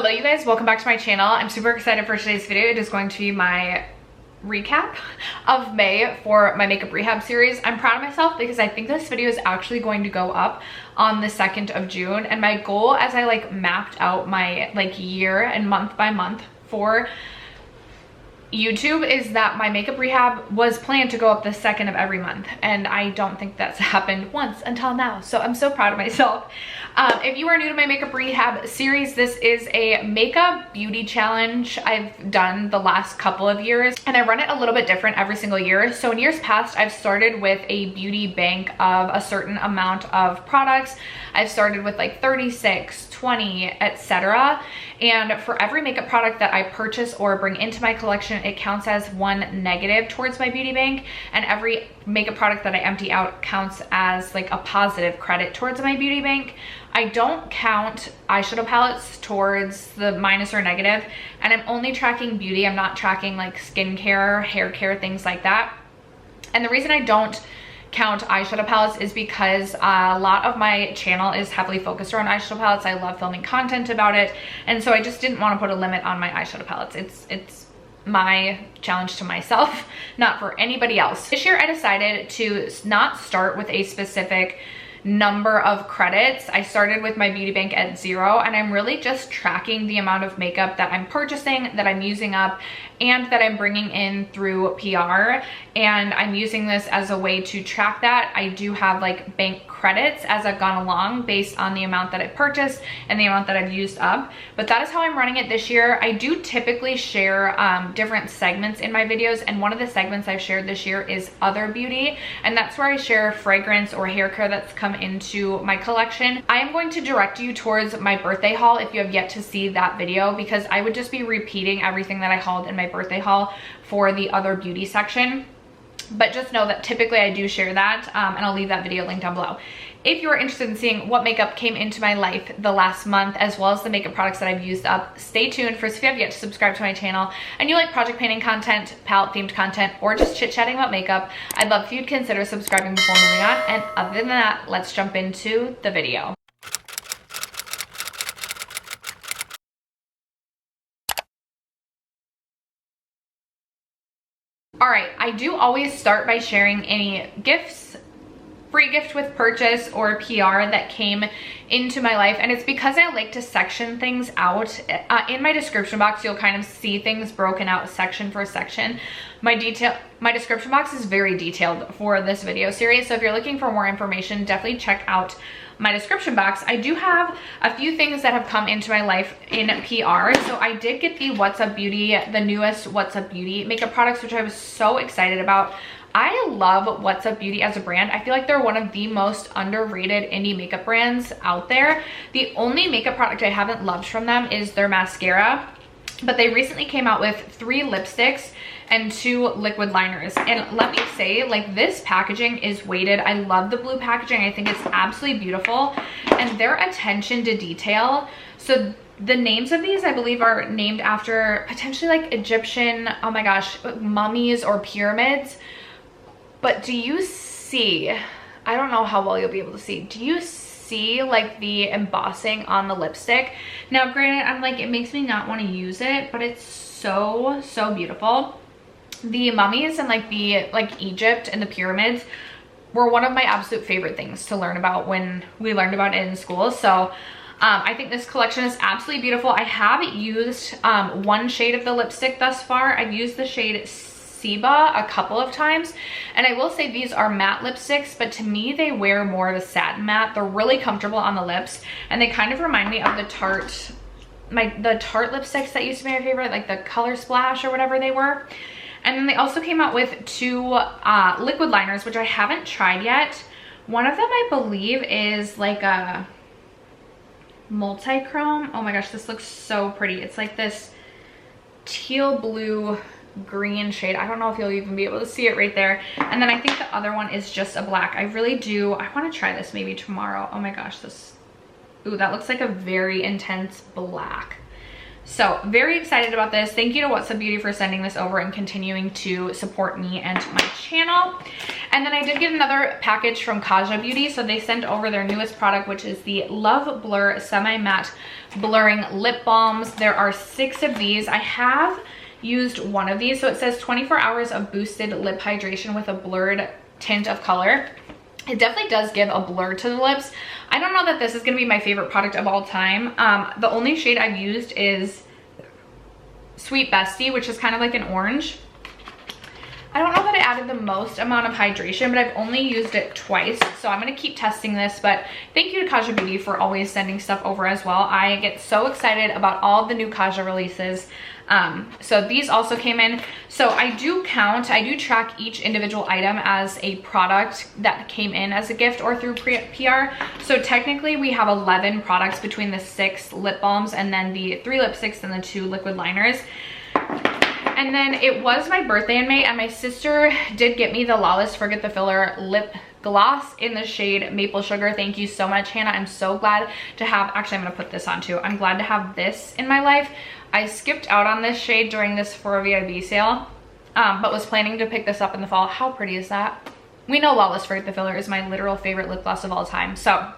Hello you guys, welcome back to my channel. I'm super excited for today's video. It is going to be my recap of May for my makeup rehab series. I'm proud of myself because I think this video is actually going to go up on the 2nd of June, and my goal as I mapped out my year and month by month for YouTube is that my makeup rehab was planned to go up the 2nd of every month, and I don't think that's happened once until now, so I'm so proud of myself. If you are new to my makeup rehab series, this is a makeup beauty challenge I've done the last couple of years, and I run it a little bit different every single year. So in years past, I've started with a beauty bank of a certain amount of products. I've started with 36, 20, etc. And for every makeup product that I purchase or bring into my collection, it counts as one negative towards my beauty bank, and every makeup product that I empty out counts as a positive credit towards my beauty bank. I don't count eyeshadow palettes towards the minus or negative, and I'm only tracking beauty. I'm not tracking skincare, hair care, things like that. And the reason I don't count eyeshadow palettes is because a lot of my channel is heavily focused around eyeshadow palettes. I love filming content about it, and so I just didn't want to put a limit on my eyeshadow palettes. It's my challenge to myself, not for anybody else. This year I decided to not start with a specific number of credits. I started with my beauty bank at 0, and I'm really just tracking the amount of makeup that I'm purchasing, that I'm using up, and that I'm bringing in through PR, and I'm using this as a way to track that. I do have bank credits as I've gone along based on the amount that I purchased and the amount that I've used up, but that is how I'm running it this year. I do typically share different segments in my videos, and one of the segments I've shared this year is other beauty, and that's where I share fragrance or hair care that's come into my collection. I am going to direct you towards my birthday haul if you have yet to see that video, because I would just be repeating everything that I hauled in my birthday haul for the other beauty section. But just know that typically I do share that, and I'll leave that video linked down below. If you're interested in seeing what makeup came into my life the last month, as well as the makeup products that I've used up, stay tuned. First, if you have yet to subscribe to my channel and you like project painting content, palette themed content, or just chit-chatting about makeup, I'd love if you'd consider subscribing before moving on. And other than that, let's jump into the video. All right, I do always start by sharing any gifts, free gift with purchase, or PR that came into my life, and it's because I like to section things out. In my description box, you'll kind of see things broken out section for section. My description box is very detailed for this video series, so if you're looking for more information, definitely check out my description box. I do have a few things that have come into my life in PR. So I did get the What's Up Beauty, the newest What's Up Beauty makeup products, which I was so excited about. I love What's Up Beauty as a brand. I feel like they're one of the most underrated indie makeup brands out there. The only makeup product I haven't loved from them is their mascara, but they recently came out with 3 lipsticks and 2 liquid liners, and let me say, this packaging is weighted. I love the blue packaging. I think it's absolutely beautiful, and their attention to detail. So the names of these, I believe, are named after potentially Egyptian, oh my gosh, mummies or pyramids. But do you see, I don't know how well you'll be able to see, do you see the embossing on the lipstick? Now granted, I'm it makes me not want to use it, but it's so beautiful. The mummies and the Egypt and the pyramids were one of my absolute favorite things to learn about when we learned about it in school. So I think this collection is absolutely beautiful. I have used one shade of the lipstick thus far. I've used the shade Seba a couple of times, and I will say these are matte lipsticks, but to me they wear more of a satin matte. They're really comfortable on the lips, and they kind of remind me of the Tarte lipsticks that used to be my favorite, the Color Splash or whatever they were. And then they also came out with 2 liquid liners, which I haven't tried yet. One of them I believe is a multi-chrome. Oh my gosh, this looks so pretty. It's this teal blue green shade. I don't know if you'll even be able to see it right there. And then I think the other one is just a black. I want to try this maybe tomorrow. Oh my gosh, ooh, that looks like a very intense black. So very excited about this. Thank you to What's Up Beauty for sending this over and continuing to support me and my channel. And then I did get another package from Kaja Beauty. So they sent over their newest product, which is the Love Blur Semi-Matte Blurring Lip Balms. There are 6 of these. I have used one of these. So it says 24 hours of boosted lip hydration with a blurred tint of color. It definitely does give a blur to the lips. I don't know that this is going to be my favorite product of all time. The only shade I've used is Sweet Bestie, which is kind of like an orange. I don't know that it added the most amount of hydration, but I've only used it twice. So I'm going to keep testing this, but thank you to Kaja Beauty for always sending stuff over as well. I get so excited about all the new Kaja releases. So these also came in. So I do track each individual item as a product that came in as a gift or through PR. So technically we have 11 products between the 6 lip balms and then the 3 lipsticks and the 2 liquid liners. And then it was my birthday in May, and my sister did get me the Lawless Forget the Filler lip gloss in the shade Maple Sugar. Thank you so much, Hannah. I'm so glad to have, actually I'm gonna put this on too. I'm glad to have this in my life. I skipped out on this shade during this Sephora VIB sale, but was planning to pick this up in the fall. How pretty is that? We know Lawless Forget the Filler is my literal favorite lip gloss of all time. So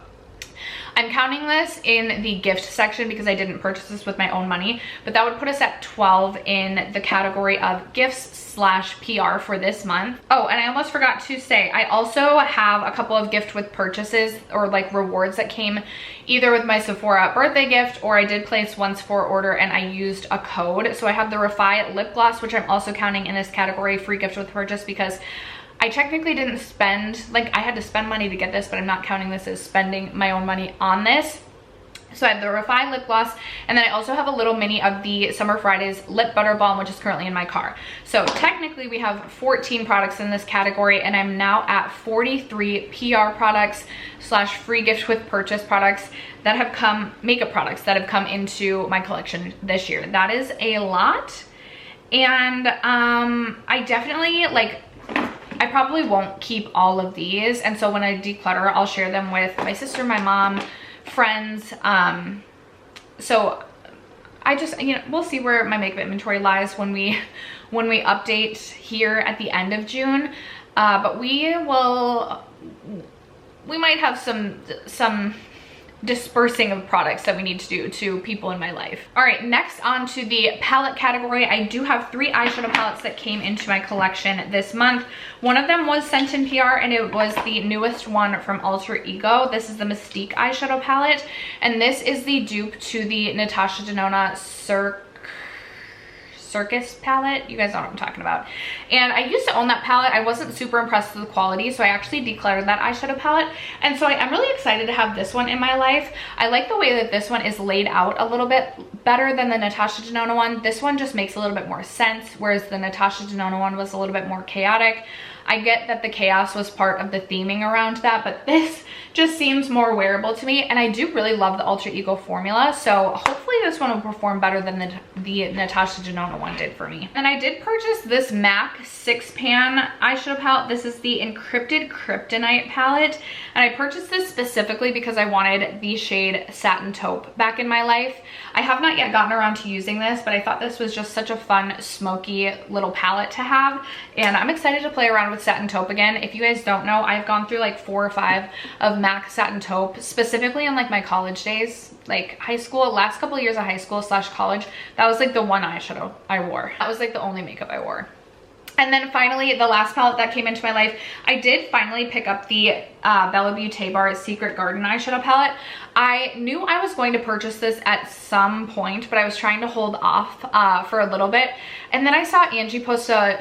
I'm counting this in the gift section because I didn't purchase this with my own money, but that would put us at 12 in the category of gifts/PR for this month. Oh, and I almost forgot to say, I also have a couple of gift with purchases or like rewards that came either with my Sephora birthday gift, or I did place one Sephora order and I used a code. So I have the Refi lip gloss, which I'm also counting in this category, free gift with purchase, because I technically didn't spend, like I had to spend money to get this, but I'm not counting this as spending my own money on this. So I have the Refi lip gloss, and then I also have a little mini of the Summer Fridays lip butter balm, which is currently in my car. So technically we have 14 products in this category, and I'm now at 43 PR products / free gift with purchase products that have come, makeup products that have come into my collection this year. That is a lot. And I definitely I probably won't keep all of these, and so when I declutter, I'll share them with my sister, my mom, friends. So I just, you know, we'll see where my makeup inventory lies when we update here at the end of June. But we might have some dispersing of products that we need to do to people in my life. All right, next on to the palette category. I do have 3 eyeshadow palettes that came into my collection this month. One of them was sent in PR, and it was the newest one from Alter Ego. This is the Mystique eyeshadow palette, and this is the dupe to the Natasha Denona Circus palette. You guys know what I'm talking about. And I used to own that palette. I wasn't super impressed with the quality, so I actually decluttered that eyeshadow palette. And so I'm really excited to have this one in my life. I like the way that this one is laid out a little bit better than the Natasha Denona one. This one just makes a little bit more sense, whereas the Natasha Denona one was a little bit more chaotic. I get that the chaos was part of the theming around that, but this just seems more wearable to me, and I do really love the Alter Ego formula, so hopefully this one will perform better than the Natasha Denona one did for me. And I did purchase this MAC 6-pan eyeshadow palette. This is the Encrypted Kryptonite palette, and I purchased this specifically because I wanted the shade Satin Taupe back in my life. I have not yet gotten around to using this, but I thought this was just such a fun, smoky little palette to have, and I'm excited to play around with Satin Taupe again. If you guys don't know, I've gone through like 4 or 5 of MAC Satin Taupe, specifically in like my college days, like high school, last couple of years of high school / college. That was like the one eyeshadow I wore. That was like the only makeup I wore. And then finally, the last palette that came into my life, I did finally pick up the Bella Beauté Secret Garden eyeshadow palette. I knew I was going to purchase this at some point, but I was trying to hold off for a little bit. And then I saw Angie post a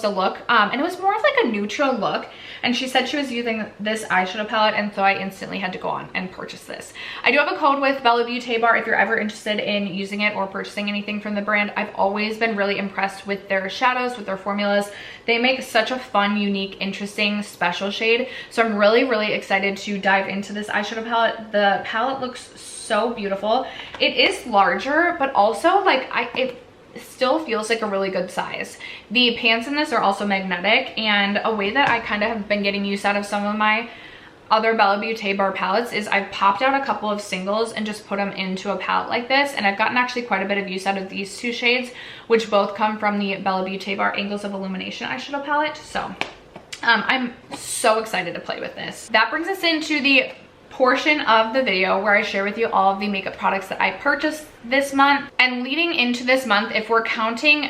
look, and it was more of like a neutral look, and she said she was using this eyeshadow palette, and so I instantly had to go on and purchase this. I do have a code with Bella Beauté if you're ever interested in using it or purchasing anything from the brand. I've always been really impressed with their shadows, with their formulas. They make such a fun, unique, interesting, special shade, so I'm really excited to dive into this eyeshadow palette. The palette looks so beautiful. It is larger, but also like it still feels like a really good size. The pants in this are also magnetic, and a way that I kind of have been getting use out of some of my other Bella Beauty bar palettes is I've popped out a couple of singles and just put them into a palette like this, and I've gotten actually quite a bit of use out of these two shades, which both come from the Bella Beauty Bar Angles of Illumination eyeshadow palette. So I'm so excited to play with this. That brings us into the portion of the video where I share with you all of the makeup products that I purchased this month. And leading into this month, if we're counting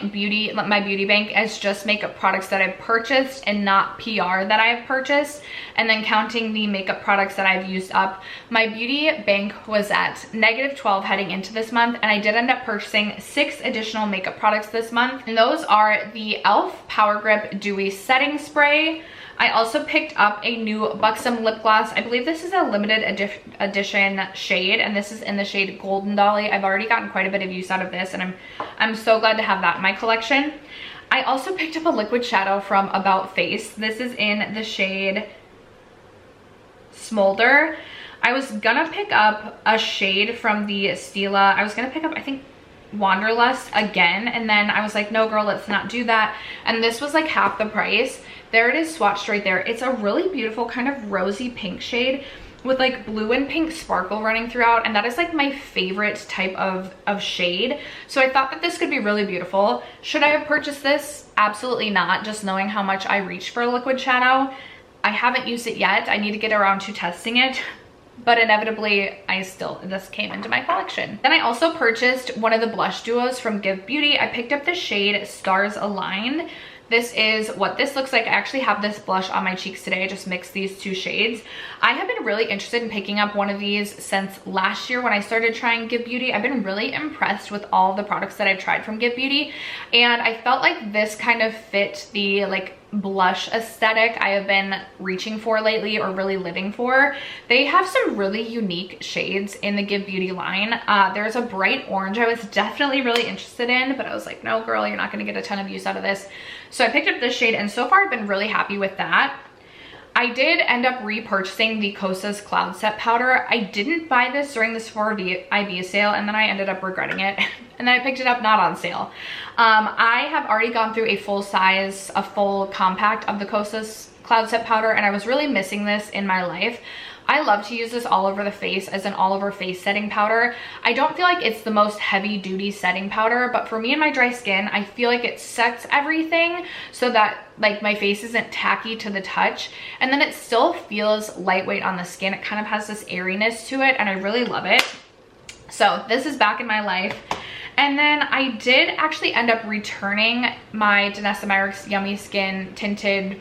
my beauty bank as just makeup products that I've purchased and not PR that I've purchased, and then counting the makeup products that I've used up, my beauty bank was at -12 heading into this month, and I did end up purchasing 6 additional makeup products this month. And those are the e.l.f. Power Grip Dewy Setting Spray. I also picked up a new Buxom lip gloss. I believe this is a limited edition shade, and this is in the shade Golden Dolly. I've already gotten quite a bit of use out of this, and I'm so glad to have that in my collection. I also picked up a liquid shadow from About Face. This is in the shade Smolder. I was gonna pick up a shade from the Stila. I was gonna pick up, I think, Wanderlust again, and then I was like, no girl, let's not do that. And this was like half the price. There it is swatched right there. It's a really beautiful kind of rosy pink shade with like blue and pink sparkle running throughout, and that is like my favorite type of shade. So I thought that this could be really beautiful. Should I have purchased this? Absolutely not, just knowing how much I reach for a liquid shadow. I haven't used it yet. I need to get around to testing it, but inevitably this came into my collection. Then I also purchased one of the blush duos from Give Beauty. I picked up the shade Stars Aligned. This is what this looks like. I actually have this blush on my cheeks today. I just mixed these two shades. I have been really interested in picking up one of these since last year when I started trying Give Beauty. I've been really impressed with all the products that I've tried from Give Beauty, and I felt like this kind of fit the like blush aesthetic I have been reaching for lately, or really living for. They have some really unique shades in the Give Beauty line. There's a bright orange I was definitely really interested in, but I was like, no girl, you're not gonna get a ton of use out of this. So I picked up this shade, and so far I've been really happy with that. I did end up repurchasing the Kosas Cloud Set Powder. I didn't buy this during the Sephora IB sale, and then I ended up regretting it. And then I picked it up not on sale. I have already gone through a full compact of the Kosas Cloud Set Powder, and I was really missing this in my life. I love to use this all over the face as an all over face setting powder. I don't feel like it's the most heavy duty setting powder, but for me and my dry skin, I feel like it sets everything so that like my face isn't tacky to the touch, and then it still feels lightweight on the skin. It kind of has this airiness to it, and I really love it. So this is back in my life. And then I did actually end up returning my Danessa Myricks Yummy Skin tinted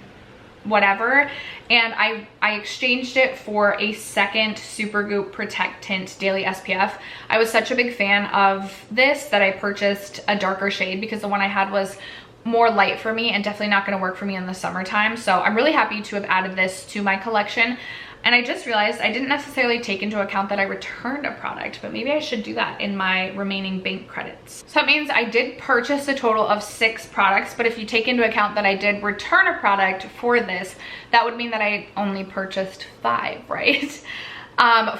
whatever, and I exchanged it for a second Supergoop Protect Tint Daily SPF. I was such a big fan of this that I purchased a darker shade because the one I had was more light for me and definitely not going to work for me in the summertime. So I'm really happy to have added this to my collection. And I just realized I didn't necessarily take into account that I returned a product, but maybe I should do that in my remaining bank credits. So that means I did purchase a total of 6 products, but if you take into account that I did return a product for this, that would mean that I only purchased 5, right?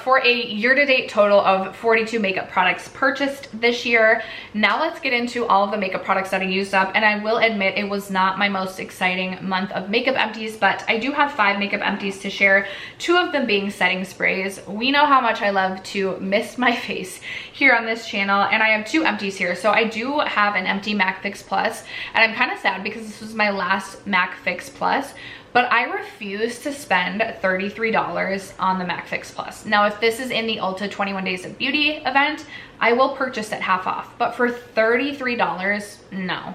For a year-to-date total of 42 makeup products purchased this year. Now let's get into all of the makeup products that I used up, and I will admit it was not my most exciting month of makeup empties, but I do have 5 makeup empties to share, 2 of them being setting sprays. We know how much I love to mist my face here on this channel, and I have 2 empties here. So I do have an empty MAC Fix Plus, and I'm kind of sad because this was my last MAC Fix Plus, but I refuse to spend $33 on the MAC Fix Plus. Now, if this is in the Ulta 21 Days of Beauty event, I will purchase it half off, but for $33, no.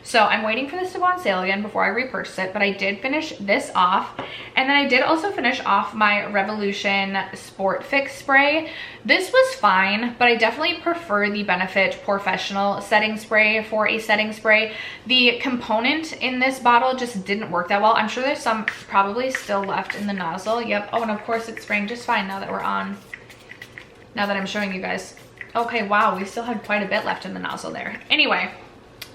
So I'm waiting for this to go on sale again before I repurchase it, but I did finish this off. And then I did also finish off my Revolution Sport Fix Spray. This was fine, but I definitely prefer the Benefit Professional Setting Spray for a setting spray. The component in this bottle just didn't work that well. I'm sure there's some probably still left in the nozzle. Yep. Oh, and of course it's spraying just fine now that we're on, now that I'm showing you guys. Okay, wow, we still had quite a bit left in the nozzle there. Anyway,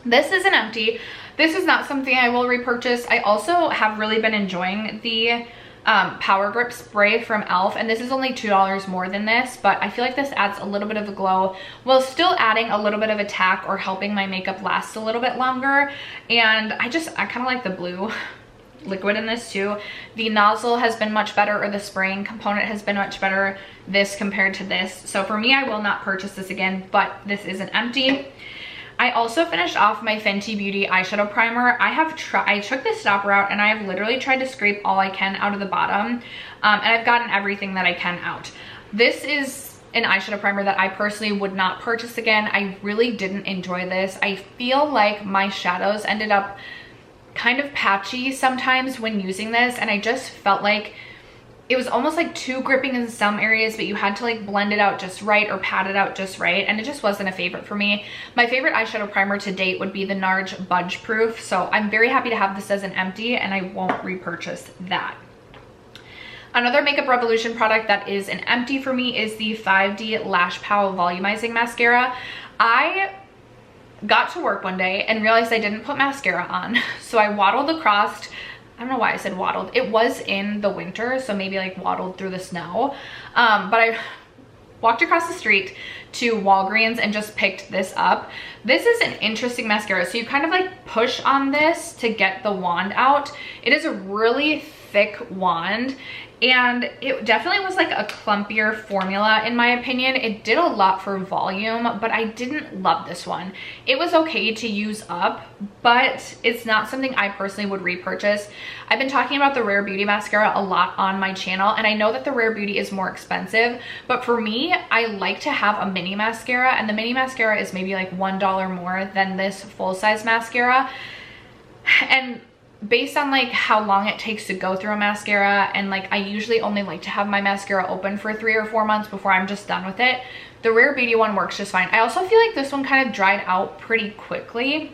this is an empty. This is not something I will repurchase. I also have really been enjoying the Power Grip Spray from e.l.f. and this is only $2 more than this, but I feel like this adds a little bit of a glow while still adding a little bit of attack or helping my makeup last a little bit longer. And I kind of like the blue liquid in this too. The nozzle has been much better, or the spraying component has been much better, this compared to this. So for me, I will not purchase this again, but this is an empty. I also finished off my Fenty Beauty eyeshadow primer. I took this stopper out and I have literally tried to scrape all I can out of the bottom, and I've gotten everything that I can out. This is an eyeshadow primer that I personally would not purchase again. I really didn't enjoy this. I feel like my shadows ended up kind of patchy sometimes when using this, and I just felt like it was almost like too gripping in some areas, but you had to like blend it out just right or pat it out just right, and it just wasn't a favorite for me. My favorite eyeshadow primer to date would be the NARS Budge Proof, so I'm very happy to have this as an empty, and I won't repurchase that. Another Makeup Revolution product that is an empty for me is the 5D Lash Powell Volumizing Mascara. I got to work one day and realized I didn't put mascara on, so I waddled across. I don't know why I said waddled. It was in the winter, so maybe like waddled through the snow. But I walked across the street to Walgreens and just picked this up. This is an interesting mascara. So you kind of like push on this to get the wand out. It is a really thick wand, and it definitely was like a clumpier formula in my opinion. It did a lot for volume, but I didn't love this one. It was okay to use up, but it's not something I personally would repurchase. I've been talking about the Rare Beauty mascara a lot on my channel, and I know that the Rare Beauty is more expensive, but for me, I like to have a mini mascara, and the mini mascara is maybe like $1 more than this full-size mascara. And based on like how long it takes to go through a mascara, and like I usually only like to have my mascara open for 3 or 4 months before I'm just done with it, the Rare Beauty one works just fine. I also feel like this one kind of dried out pretty quickly,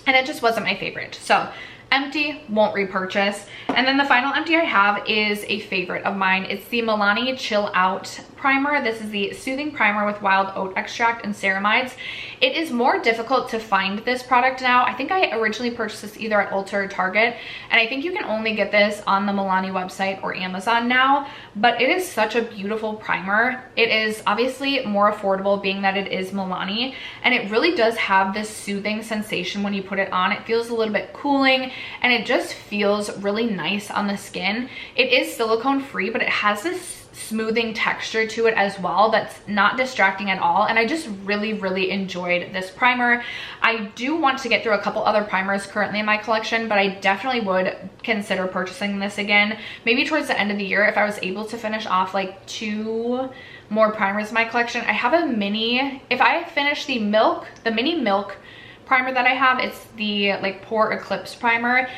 and it just wasn't my favorite. So empty, won't repurchase. And then the final empty I have is a favorite of mine. It's the Milani Chill Out primer. This is the soothing primer with wild oat extract and ceramides. It is more difficult to find this product now. I think I originally purchased this either at Ulta or Target, and I think you can only get this on the Milani website or Amazon now, but it is such a beautiful primer. It is obviously more affordable being that it is Milani, and it really does have this soothing sensation when you put it on. It feels a little bit cooling, and it just feels really nice on the skin. It is silicone free, but it has this smoothing texture to it as well that's not distracting at all, and I just really enjoyed this primer. I do want to get through a couple other primers currently in my collection, but I definitely would consider purchasing this again, maybe towards the end of the year if I was able to finish off like 2 more primers in my collection. I have a mini, if I finish the mini milk primer that I have, it's the like Pore Eclipse primer.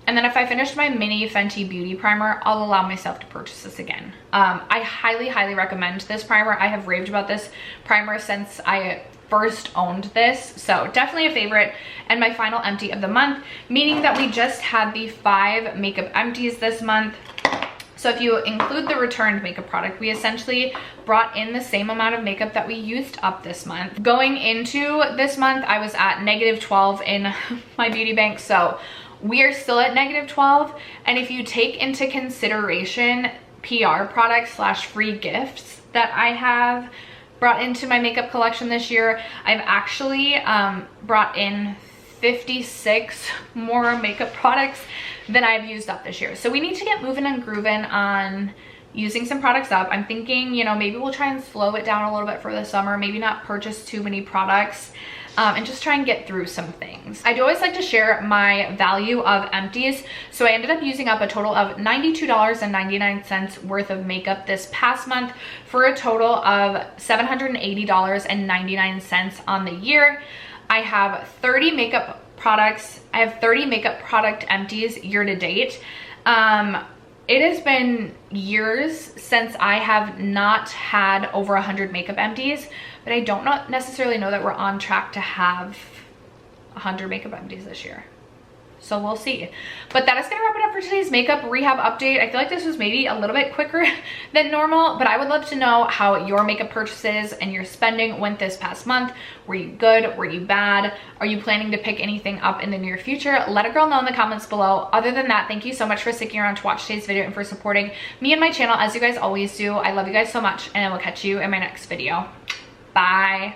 And then if I finish my mini Fenty Beauty primer, I'll allow myself to purchase this again. I highly recommend this primer. I have raved about this primer since I first owned this, so definitely a favorite. And my final empty of the month, meaning that we just had the 5 makeup empties this month. So if you include the returned makeup product, we essentially brought in the same amount of makeup that we used up this month. Going into this month, I was at -12 in my beauty bank, so we are still at -12. And if you take into consideration PR products / free gifts that I have brought into my makeup collection this year, I've actually brought in 56 more makeup products than I've used up this year. So we need to get moving and grooving on using some products up. I'm thinking, you know, maybe we'll try and slow it down a little bit for the summer, maybe not purchase too many products, and just try and get through some things. I do always like to share my value of empties. So I ended up using up a total of $92.99 worth of makeup this past month for a total of $780.99 on the year. I have 30 makeup products. I have 30 makeup product empties year to date. It has been years since I have not had over 100 makeup empties, but I don't necessarily know that we're on track to have 100 makeup empties this year. So we'll see. But that is gonna wrap it up for today's makeup rehab update. I feel like this was maybe a little bit quicker than normal, but I would love to know how your makeup purchases and your spending went this past month. Were you good? Were you bad? Are you planning to pick anything up in the near future? Let a girl know in the comments below. Other than that, thank you so much for sticking around to watch today's video and for supporting me and my channel as you guys always do. I love you guys so much, and I will catch you in my next video. Bye.